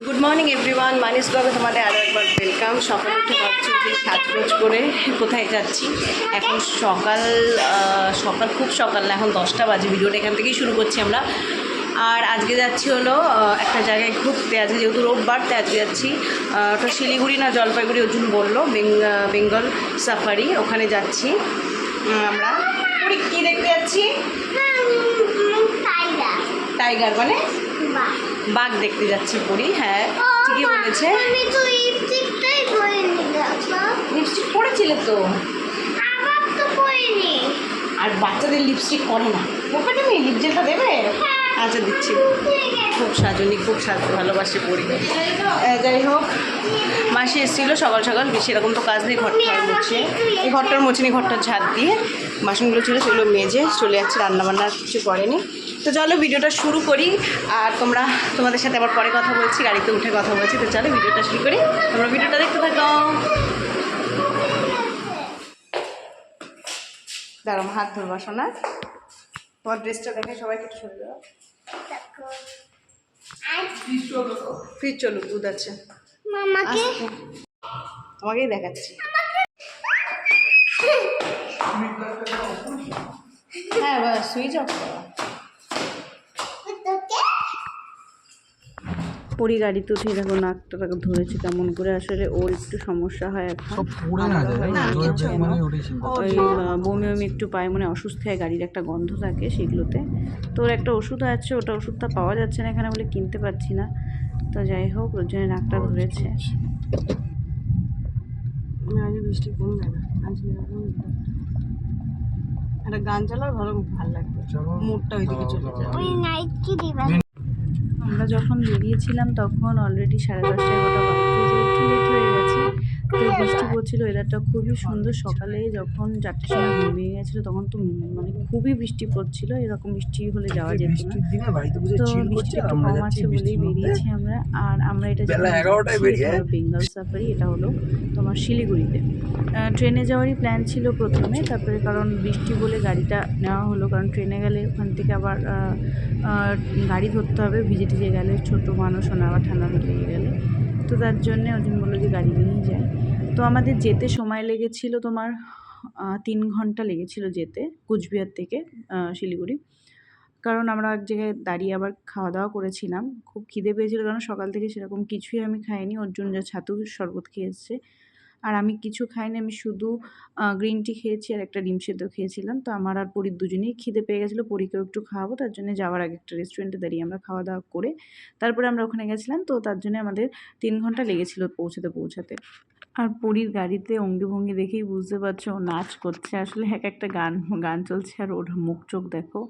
Good morning everyone, মানিস ব্লগে তোমাদের আরও একবার ওয়েলকাম। সকালে উঠে ভাবছি যে সাজগোজ করে কোথায় যাচ্ছি। এখন সকাল খুব সকাল না, এখন 10টা বাজে। ভিডিওটা এখান থেকেই শুরু করছি আমরা। আর আজকে যাচ্ছি হলো একটা জায়গায় ঘুরতে। আজকে যেহেতু রোববার, তাই আজকে যাচ্ছি ওটা শিলিগুড়ি না জলপাইগুড়ি, অর্জুন বললো বেঙ্গল সাফারি, ওখানে যাচ্ছি আমরা। কী দেখতে যাচ্ছি? টাইগার মানে বাঘ দেখতে যাচ্ছি পুরী। হ্যাঁ ঠিকই বলেছে। লিপস্টিক পরেছিলে তো? আর বাচ্চাদের লিপস্টিক পরে না। ওকে তুমি লিপ জেলটা দেবে? আচ্ছা দিচ্ছি। খুব সাজনি, খুব সাজতে ভালোবাসে পরি। যাই হোক, মাসি এসেছিলো সকাল সকাল, বেশি এরকম তো কাজ নেই। ঘরটা মুছে, এই ঘরটার মুছিনি, ঘরটার ঝাড় দিয়ে বাসনগুলো ছিল সেগুলো মেজে চলে যাচ্ছে। রান্নাবান্না কিছু করেনি। তো চলো ভিডিওটা শুরু করি। আর তোমাদের সাথে আবার পরে কথা বলছি, গাড়িতে উঠে কথা বলছি। তো চলো ভিডিওটা শুরু করি, তোমরা ভিডিওটা দেখতে থাকো। দাঁড়াও, হাত ধরবা শোনা। তোমার ড্রেসটা দেখে সবাইকে একটু সরে দাও। ফির চলো, দুধ আছে তোমাকেই দেখাচ্ছি। হ্যাঁ সুইচ অফ করো। পরি গাড়িতে উঠে দেখো নাকটা ধরেছে কেমন করে। আসলে ওর একটু সমস্যা হয় এখন, ওই বমি বমি একটু পায়, মানে অসুস্থ হয়, গাড়ির একটা গন্ধ থাকে সেগুলোতে। তো ওর একটা ওষুধ আছে, ওষুধটা পাওয়া যাচ্ছে না এখানে বলে কিনতে পারছি না। তো যাই হোক, ওর জন্য নাকটা ধরেছে। আজকে বৃষ্টি কমবে না, আজকে একটা গান চালাও, ভালো লাগবে, মুডটা ওইদিকে চলে যাবে। আমরা যখন বেরিয়েছিলাম তখন অলরেডি 10:30 একটু লেট হয়ে গেছে। তো বৃষ্টি পড়ছিল, ওয়েদারটা খুবই সুন্দর। সকালে যখন 4টার সময় ঘুম ভেঙে গেছিলো তখন তো মানে খুবই বৃষ্টি পড়ছিল। এরকম বৃষ্টি হলে যাওয়া যেত না। তো বৃষ্টি একটু কম আছে বলেই বেরিয়েছি আমরা। আর আমরা এটা বেঙ্গল সাফারি, এটা হলো তোমার শিলিগুড়িতে। ট্রেনে যাওয়ারই প্ল্যান ছিল প্রথমে, তারপরে কারণ বৃষ্টি বলে গাড়িটা নেওয়া হলো। কারণ ট্রেনে গেলে ওখান থেকে আবার গাড়ি ধরতে হবে, ভিজে টিজে গেলে, ছোটো মানুষও না, আবার ঠান্ডা লেগে গেলে। তো তার জন্যে অর্জুন বললো যে গাড়ি নিয়েই যায়। তো আমাদের যেতে সময় লেগেছিল তোমার 3 ঘন্টা লেগেছিল যেতে, কুচবিহার থেকে শিলিগুড়ি। কারণ আমরা এক জায়গায় দাঁড়িয়ে আবার খাওয়া দাওয়া করেছিলাম। খুব খিদে পেয়েছিল, কারণ সকাল থেকে সেরকম কিছুই আমি খাইনি। অর্জুন যা ছাতু শরবত খেয়ে এসছে, আর আমি কিছু খাইনি। আমি শুধু গ্রিন টি খেয়েছি আর একটা ডিম সেদ্ধ খেয়েছিলাম। তো আমার আর পরীর দুজনেই খিদে পেয়ে গেছিলো, পরীকেও একটু খাওয়াবো। তার জন্য যাওয়ার আগে একটা রেস্টুরেন্টে দাঁড়িয়ে আমরা খাওয়া দাওয়া করে তারপরে আমরা ওখানে গেছিলাম। তো তার জন্য আমাদের 3 ঘন্টা লেগেছিলো পৌঁছাতে। আর পরীর গাড়িতে অঙ্গি ভঙ্গি দেখেই বুঝতে পারছো ও নাচ করছে। আসলে একটা গান চলছে, আর ওর মুখ চোখ দেখো।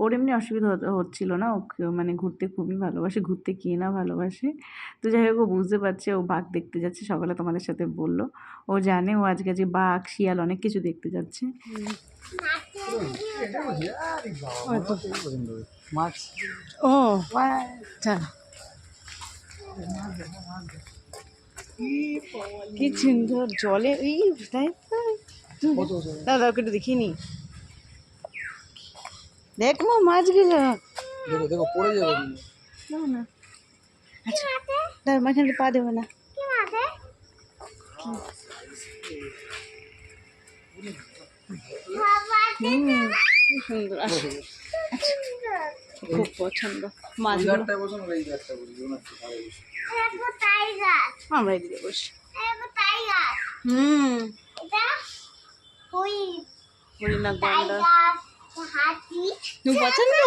ওর এমনি অসুবিধা হচ্ছিল না, ওকে মানে ঘুরতে খুবই ভালোবাসে, ঘুরতে কে না ভালোবাসে। তো যাই হোক, ও বুঝতে পারছে ও বাঘ দেখতে যাচ্ছে। সকালে তোমাদের সাথে বললো, ও জানে ও আজকে বাঘ শিয়াল অনেক কিছু দেখতে যাচ্ছে। ও আচ্ছা, কি সুন্দর জলে। এই দাদা ওকে একটু দেখিনি, দেখো মাছগুলো, দেখো পড়ে যাবে না। আচ্ছা দাঁড়া, মাঝখানে পা দেবো না। সুন্দর, খুব পছন্দ মাছগুলো। আমরা এদিকে বসি। তুমি পছন্দ?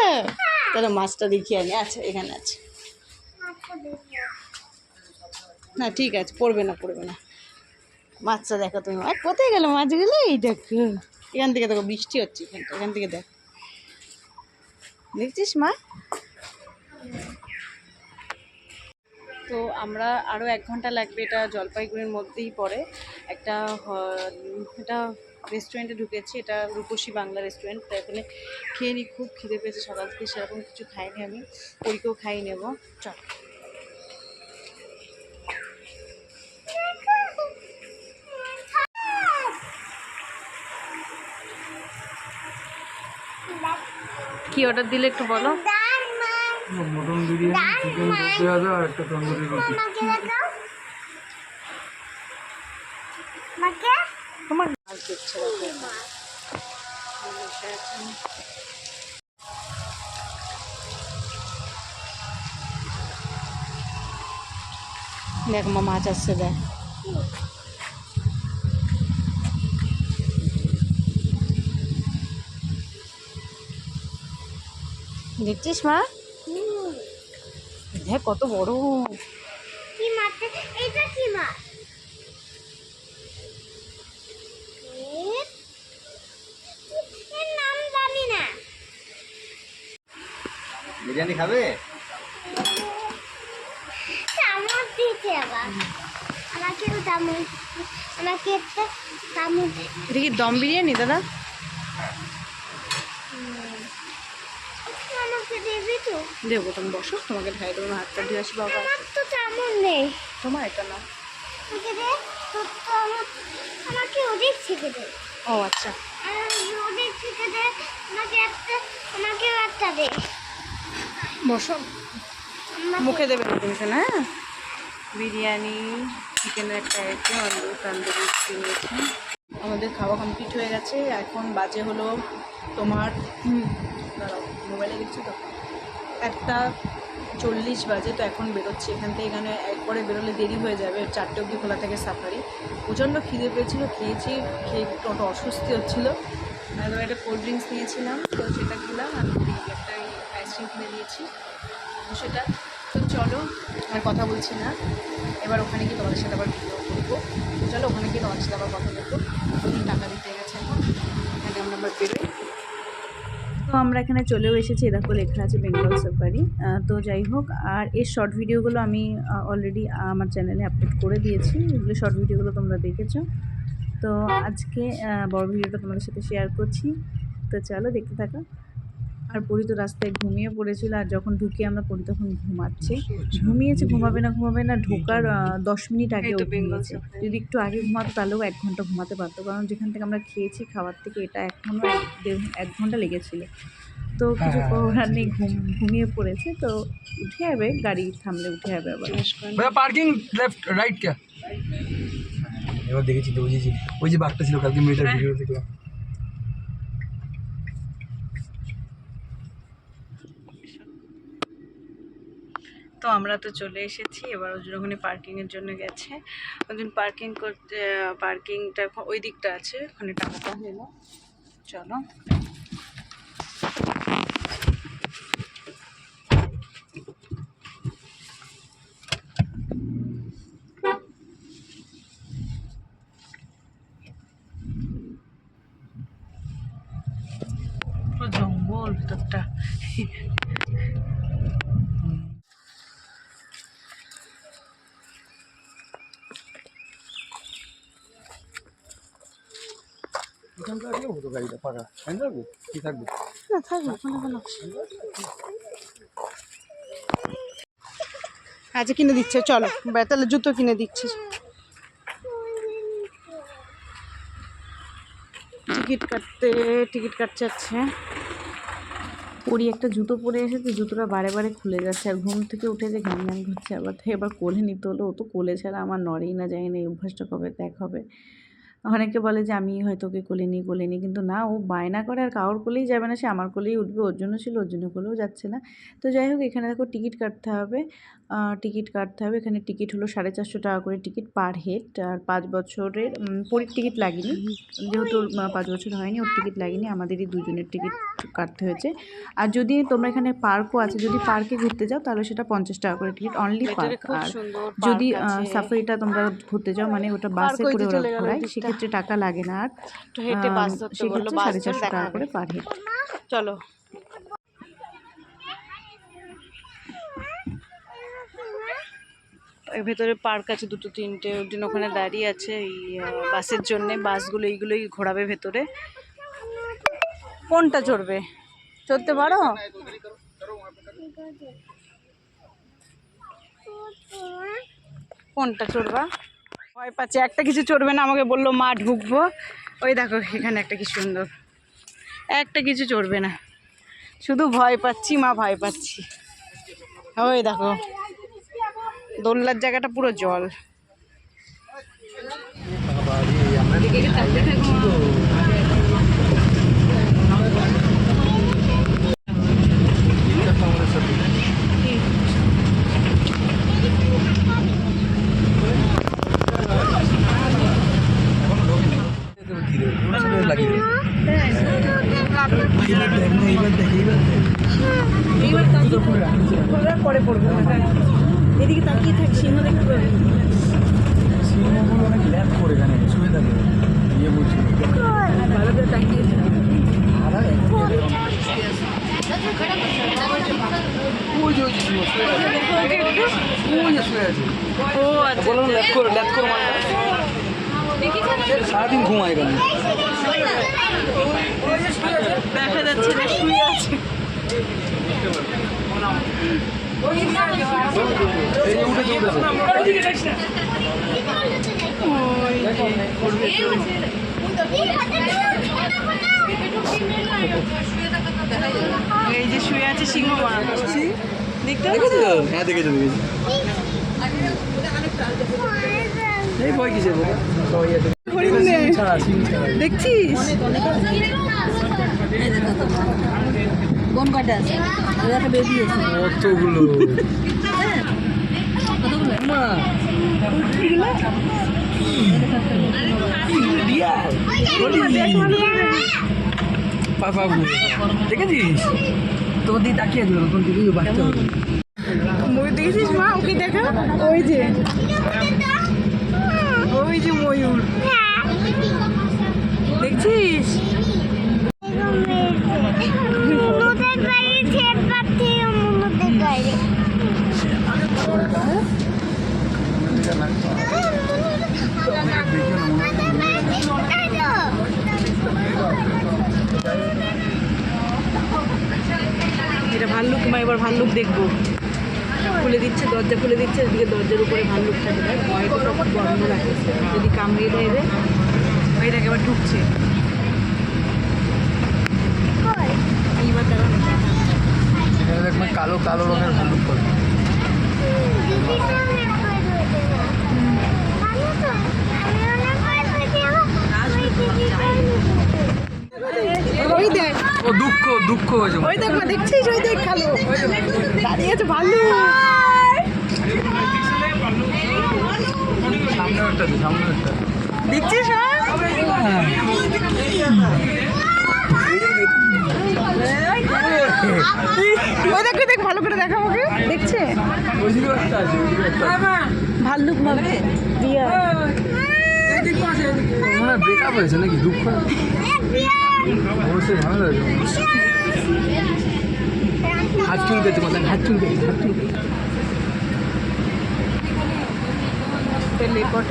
তাহলে মাছটা দেখিয়ে আনি। আচ্ছা এখানে আছে না, ঠিক আছে, পড়বে না। মাছটা দেখো তুমি। কোথায় গেল মাছগুলো? এই দেখো, এখান থেকে দেখো, বৃষ্টি হচ্ছে এখান থেকে দেখো, দেখছিস মা? তো আমরা আরও 1 ঘন্টা লাগবে। এটা জলপাইগুড়ির মধ্যেই পড়ে। এটা রেস্টুরেন্টে ঢুকেছি, এটা রূপসী বাংলা রেস্টুরেন্ট। তো এখানে খেয়ে নিই, খুব খিদে পেয়েছে। সকাল থেকে সেরকম কিছু খাইনি আমি, পরীকেও খাইয়ে নেবো। চল। কি অর্ডার দিলে একটু বলো। মটন বিরিয়ানি, চিকেন পেঁয়াজা আর একটা তন্দুরি রুটি। তোমার মাছ দিচ্ছে দেখ মা, মাছ আসছে দেখ। দেখছিস মা, দেখ কত বড়। কি মাছ? এটা কি মাছ? এর নাম জানি না। বিরিয়ানি খাবে? চামচ দিতে আবার আমাকেও চামচ, আমাকে একটা চামচ। এটা কি দম বিরিয়ানি দাদা? আমাকে দেবে তো? দেবো, তুমি বসো, তোমাকে খাই দেবো, হাতটা ধুয়ে আসি বাবা। আমার তো চামচ নেই। তোমার এটা না, আমাকে দে তোর চামচ। আমাকে ওদিক থেকে দে। ও আচ্ছা, ওদিক থেকে দে। আমাকেও একটা দে। বসো, মুখে দেবে না তুমি না। বিরিয়ানি, চিকেনের একটা আইটেম আর তন্দুরি নিয়েছি। আমাদের খাওয়া কমপ্লিট হয়ে গেছে। এখন বাজে হলো তোমার দাঁড়াও, মোবাইলে দেখছি তো, 1:40 বাজে। তো এখন বেরোচ্ছি এখান থেকে। এখানে একবারে বেরোলে দেরি হয়ে যাবে, 4টে অবধি খোলা থাকে সাফারি। প্রচণ্ড খিদে পেয়েছিলো, খেয়েছি, খেয়ে একটু অস্বস্তি হচ্ছিলো। তো একটা কোল্ড ড্রিঙ্কস নিয়েছিলাম, তো সেটা খেলাম। আর একটা আইসক্রিম কিনে দিয়েছি সেটা। তো চলো, আর কথা বলছি না, এবার ওখানে গিয়ে তোমাদের সাথে আবার ভিডিও করবো। চলো ওখানে গিয়ে তোমাদের সাথে আবার কথা বলবো। ওদিন টাকা দিতে গেছে, এখন এখানে আমরা আবার বেরোই। তো আমরা এখানে চলেও এসেছি, দেখো লেখা আছে বেঙ্গল সাফারি। তো যাই হোক, আর এর শর্ট ভিডিওগুলো আমি অলরেডি আমার চ্যানেলে আপলোড করে দিয়েছি। এগুলো শর্ট ভিডিওগুলো তোমরা দেখেছো। তো আজকে বড় ভিডিওটা তোমাদের সাথে শেয়ার করছি। তো চলো দেখতে থাকো। আর পরি তো রাস্তায় ঘুমিয়ে পড়েছিল, আর যখন ঢুকি আমরা পরি তখন ঘুমাচ্ছে। ঘুমিয়েছে, ঘুমাবে না ঢোকার 10 মিনিট আগে ও ঘুমিয়েছে। যদি একটু আগে ঘুমাতো তাহলেও 1 ঘন্টা ঘুমাতে পারতো, কারণ যেখান থেকে আমরা খেয়েছি খাবার থেকে এটা এখনও 1 ঘন্টা লেগেছিলো। তো কিছু করার নেই, ঘুমিয়ে পড়েছে। তো উঠে যাবে, গাড়ি থামলে উঠে যাবে আবার। পার্কিং লেফট রাইট কে? এবার দেখেছি তো, ওই যে বাঘটা ছিল কালকে মেয়েটার ভিডিও দেখলাম। তো আমরা তো চলে এসেছি। এবার ওজন ওখানে পার্কিংয়ের জন্য গেছে। ওজন পার্কিং করতে, পার্কিংটা ওই দিকটা আছে, ওখানে টাকাটা নিল। চলো জঙ্গল ভিতরটা। গাড়িটা ফাঁকা কি থাকবে না, থাকবে ওখানে ভালো। আচ্ছা কিনে দিচ্ছে, চলো তাহলে জুতো কিনে দিচ্ছি। টিকিট কাটতে যাচ্ছে। পরি একটা জুতো পরে এসেছে, জুতোটা বারে বারে খুলে যাচ্ছে, আর ঘুম থেকে উঠে যে ঘাম ঘুরছে। আবার তো এবার কোলে নিতে হলো, ও তো কোলে ছাড়া আমার নড়েই না, যায় না। এই অভ্যাসটা কবে ত্যাগ হবে? অনেকে বলে যে আমি হয়তো ওকে কোলে নিই, কিন্তু না, ও বায়না করে আর কারোর কোলেই যাবে না, সে আমার কোলেই উঠবে। ওর জন্য ছিল, ওর জন্য কোলেও যাচ্ছে না। তো যাই হোক, এখানে দেখো টিকিট কাটতে হবে। এখানে টিকিট হলো 450 টাকা করে টিকিট পার হেড। আর 5 বছরের পরীর টিকিট লাগেনি, যেহেতু 5 বছর হয়নি, ওর টিকিট লাগেনি, আমাদেরই দুজনের টিকিট কাটতে হয়েছে। আর যদি তোমরা এখানে পার্কও আছে, যদি পার্কে ঘুরতে যাও তাহলে সেটা 50 টাকা করে টিকিট, অনলি পার্ক। আর যদি সাফারিটা তোমরা ঘুরতে যাও, মানে ওটা বাসে করে ওরা ঘোরায়, সেক্ষেত্রে টাকা লাগে না। আর সেক্ষেত্রে 450 টাকা করে পার হেড। চলো এর ভেতরে পার্ক আছে 2-3টে। ওর জন্য ওখানে দাঁড়িয়ে আছে এই বাসের জন্যে। বাসগুলো এইগুলোই ঘোরাবে ভেতরে। কোনটা চড়বে? চড়তে পারো? কোনটা চড়বা? ভয় পাচ্ছে, একটা কিছু চড়বে না, আমাকে বললো মা ঢুকবো। ওই দেখো এখানে একটা কি সুন্দর, একটা কিছু চড়বে না, শুধু ভয় পাচ্ছি মা, ভয় পাচ্ছি। ওই দেখো দোলনার জায়গাটা পুরো জল। পরে পড়বো, এদিকে তাকিয়ে থাক, সিংহ দেখতে পাবি। সিনেমাগুলো অনেক ল্যাপ করে এখানে শুয়ে থাকে ইয়ে বলছি ভালো করে তাকিয়ে থাক। ওই যে শুয়ে আছে ও আচ্ছা, বললাম ল্যাপ করে মানে সারাদিন ঘুমায় এখানে দেখা যাচ্ছে না, শুয়ে আছে। এই যে উঠেছে এই যে শুয়ে আছে সিংহ মাছ, দেখতে পাচ্ছ? হ্যাঁ দেখেছো এই ভয় কিসের দেখছিস? কোন কটা আছে? বেবি আছে কতগুলো মা পাপা দেখেছিস তোর দিকে তাকিয়ে দিল নতুন দিদি বাচ্চা হলো ময়ূর দেখেছিস মা? ওকে দেখা, ওই যে ময়ূর দেখছিস? এটা ভাল্লুক মা, এবার ভাল্লুক দেখবো। খুলে দিচ্ছে, দরজা খুলে দিচ্ছে, এদিকে দরজার উপরে ভাল্লুক থাকে, ভয়টা বন্ধ রাখে, যদি কামড়িয়ে দেয় রে। এটাকে এবার ঢুকছে, এইবার তারা কালো কালো রঙের ভাল্লুক করে ওই দেখ, ও দুঃখ হয়েছে ওই দেখ মা, দেখছিস? ওই দেখ কালো দাঁড়িয়ে আছে ভাল্লুক। সামনে একটা দেখছিস? ওই দেখ, দেখ ভালো করে দেখা, আমাকে দেখছে ভাল্লুক মারবে দিয়া। ব্রেকআপ হয়েছে নাকি? দুঃখ অবশ্যই ভালো লাগে হাত চুলকেছে মাথায়, হাত চুলকেছে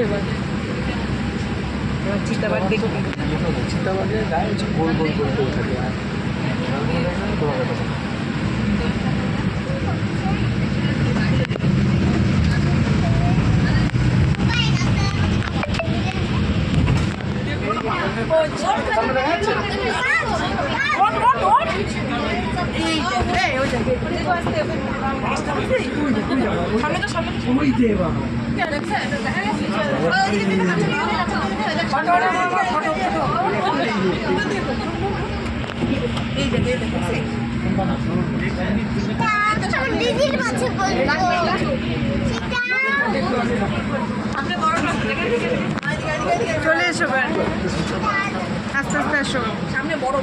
এবার চিতাবাঘ দেখবি। চিতাবাঘের গায়ে গোল করে থাকে আর দিদির কাছে চলে এসো, আস্তে আস্তে আসো। সামনে বড়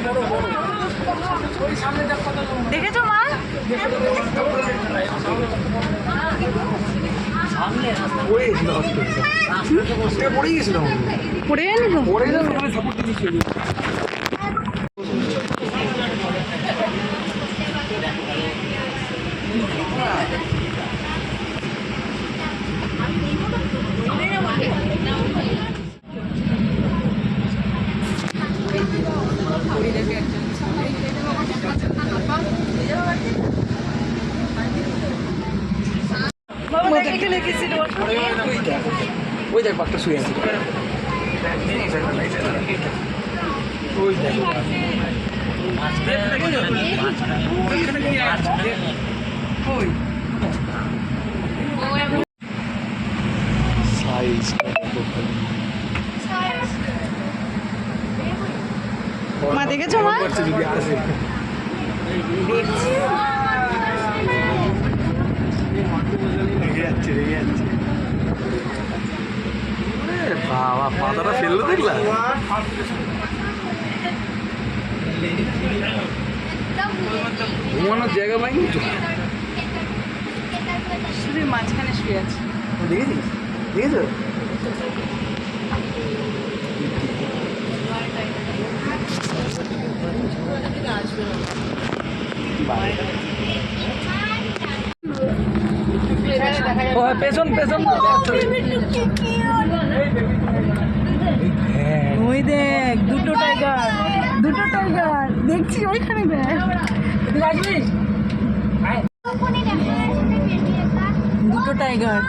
দেখেছো মা? পড়ে গেছিল সাপোর্ট দিয়েছিল ওই দেখ বাঘটা শুয়ে আছে ওই দেখ ওই দেখেছো মা? যদি আসে দেখছি। রেগে যাচ্ছে বাবা, পাতাটা ফেললো দেখলা? ঘুমানোর জায়গা পাইনি তো। শুধু মাঝখানে শুয়ে আছে। দেখেছিস? দেখেছো? পেছন পেছন ওই দেখ দুটো টাইগার দেখছি ওইখানে দেখ। দুটো টাইগার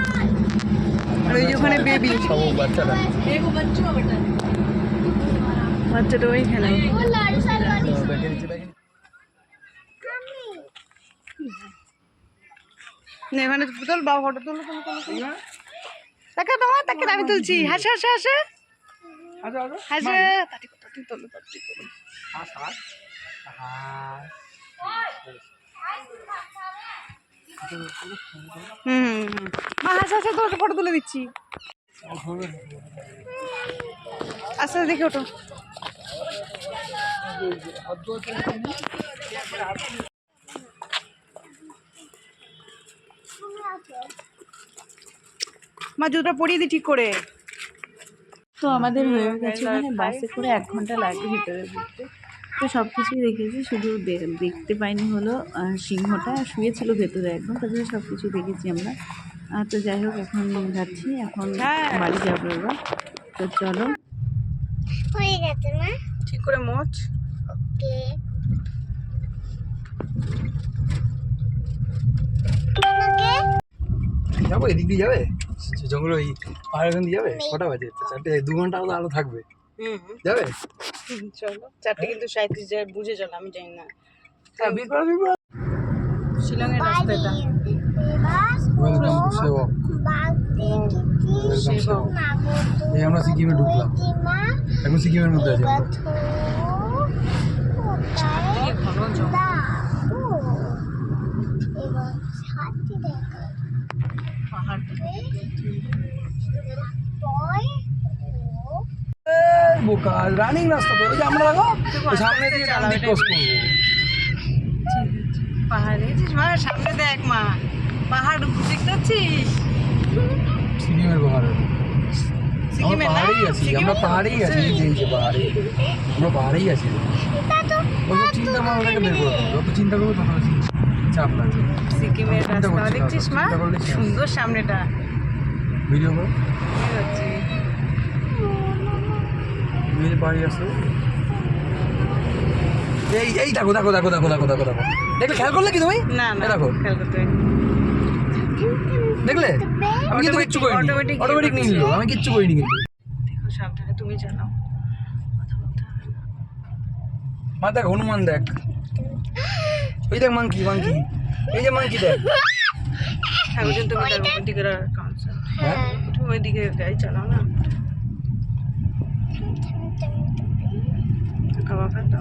আর ওই যে ওখানে বেবি সব বাচ্চারা। বাচ্চাটা ওইখানে। না, এখানে তোল বা ফটো তুলো তাকে তোমার তাকে আমি তুলছি। হাসে হাসে হাসে হাসে তাতে তাতে তোলো তাতে তোলো। মা হাসে হাসে তোমাকে ফটো তুলে দিচ্ছি। আস্তে দেখে ওঠো। মা জুতোটা পরিয়ে দিই ঠিক করে। তো আমাদের হয়ে গেছে মানে বাসে করে 1 ঘন্টা লাগে ভিতরে ঢুকতে। তো সব কিছুই দেখেছি, শুধু দেখতে পাইনি হলো সিংহটা শুয়েছিল ভেতরে একদম, তাছাড়া সব কিছু দেখেছি আমরা। তো যাই হোক এখন যাচ্ছি, এখন বাড়ি যাবো এবার। তো চলো হয়ে গেছে না? ঠিক করে মোচ। ওকে। যাবো এদিক দিয়ে যাবে জঙ্গল, ওই পাহাড় ওখান দিয়ে যাবে? কটা বাজে? 4টে, 2 ঘন্টা আরো থাকবে। যাবে? চলো 4টে কিন্তু 37 যায়, বুঝে চলো, আমি জানি না। শিলংয়ের রাস্তা এটা। ওয়েলকাম টু সেবক। এই আমরা সিকিমে ঢুকলাম, এখন সিকিমের মধ্যে আছি আমরা। ঘন জঙ্গল। পাহাড় বোকা রানিং রাস্তা তো, ওই যে আমরা দেখো ওই সামনে দিয়ে ক্রস করবো। পাহাড় দেখছিস মা? সামনে দেখ মা, পাহাড় দেখতে পাচ্ছিস? সিকিমের পাহাড়ে সিকিমের না? পাহাড়েই আছি আমরা, পাহাড়েই আছি, এই যে পাহাড়ে আমরা পাহাড়েই আছি। ওই চিন্তা ভাবনা ওটাকে বের করবো, যত চিন্তা করবো তত চাপ লাগবে। সিকিমের চিন্তা রাস্তা করছি না, দেখছিস মা? চিন্তা করলে শেষ। সুন্দর সামনেটা। ভিডিও করো, কি হচ্ছে? এই যে বাড়ি আসো, এই এই দেখো দেখো দেখো দেখো দেখো দেখো দেখো, দেখলে খেয়াল করলে কি তুমি? না না, এই দেখো খেয়াল করতে হয়। দেখলে আমি কিন্তু কিচ্ছু করিনি, Automatic অটোমেটিক নিয়ে নিল, আমি কিচ্ছু করিনি কিন্তু। দেখো সাবধানে, তুমি চালাও। মা দেখ হনুমান দেখ, ওই দেখ মাংকি মাংকি, এই যে মাংকি দেখ। হ্যাঁ ওই জন্য তুমি দেখো ওইদিকে কাউন্সিল, হ্যাঁ তুমি ওইদিকে গাড়ি চালাও না। খাওয়া খাতো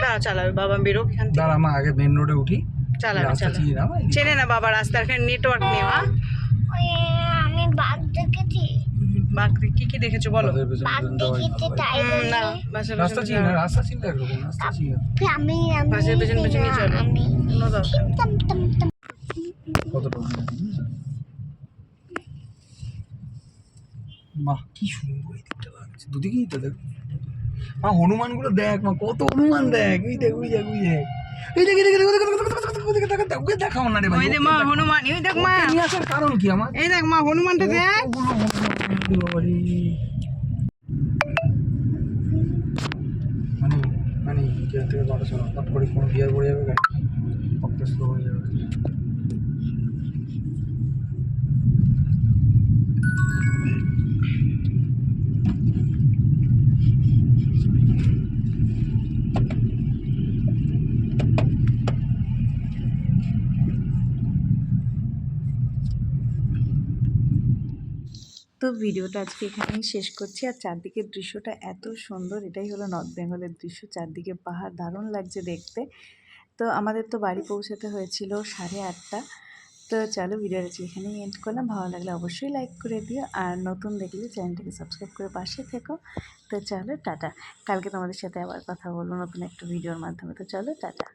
না, চালাবে বাবা, বেরোক এখান থেকে। দাঁড়া মা, আগে মেন রোডে উঠি, চালাবে রাস্তা চালাবে, চিনি না ভাই। চেনে না বাবা রাস্তা, এখানে নেটওয়ার্ক নেই। আমি বাঘ দেখেছি। বাঘ কি কি দেখেছো বলো? বাসের পেছনে বাঘ পেছনে যাওয়াই দেখেছি ভালো ভাই। তাই না বলে বাসের রাস্তা চিনি না, রাস্তা চিনতে একরকম, রাস্তা চিনি না। আমি বাসের পেছন পেছনই চলো, কোনো দরকার নেই। Tom Tom Tom. কতটা মা কি সুন্দর এই দিকটা লাগছে, দুদিকেই তো দেখ মা, হনুমানগুলো দেখ মা, কত হনুমান দেখ, এই দেখ ওই দেখ ওই দেখ এই দেখ এই দেখ ওকে দেখাও না রে ভাই। ওই যে মা হনুমান, এই দেখ মা, নিয়ে আসার কারণ কি আমার? এই দেখ মা হনুমানটা দেখ। ওগুলো হনুমান বাবারে। মানে মানে যেখান থেকে বারো শোনা হঠাৎ করে কোনো বিয়ার পড়ে যাবে, গাড়ি পক্ষে স্লো হয়ে যাবে। তো ভিডিওটা আজকে এখানেই শেষ করছি। আর চারদিকের দৃশ্যটা এত সুন্দর, এটাই হলো নর্থ বেঙ্গলের দৃশ্য। চারদিকে পাহাড়, দারুণ লাগছে দেখতে। তো আমাদের তো বাড়ি পৌঁছাতে হয়েছিল 8:30। তো চলো ভিডিওটা এখানেই এন্ড করলাম। ভালো লাগলে অবশ্যই লাইক করে দিও, আর নতুন দেখলে চ্যানেলটাকে সাবস্ক্রাইব করে পাশে থেকো। তো চলো টাটা। কালকে তোমাদের সাথে আবার কথা বলবো নতুন একটা ভিডিওর মাধ্যমে। তো চলো টাটা।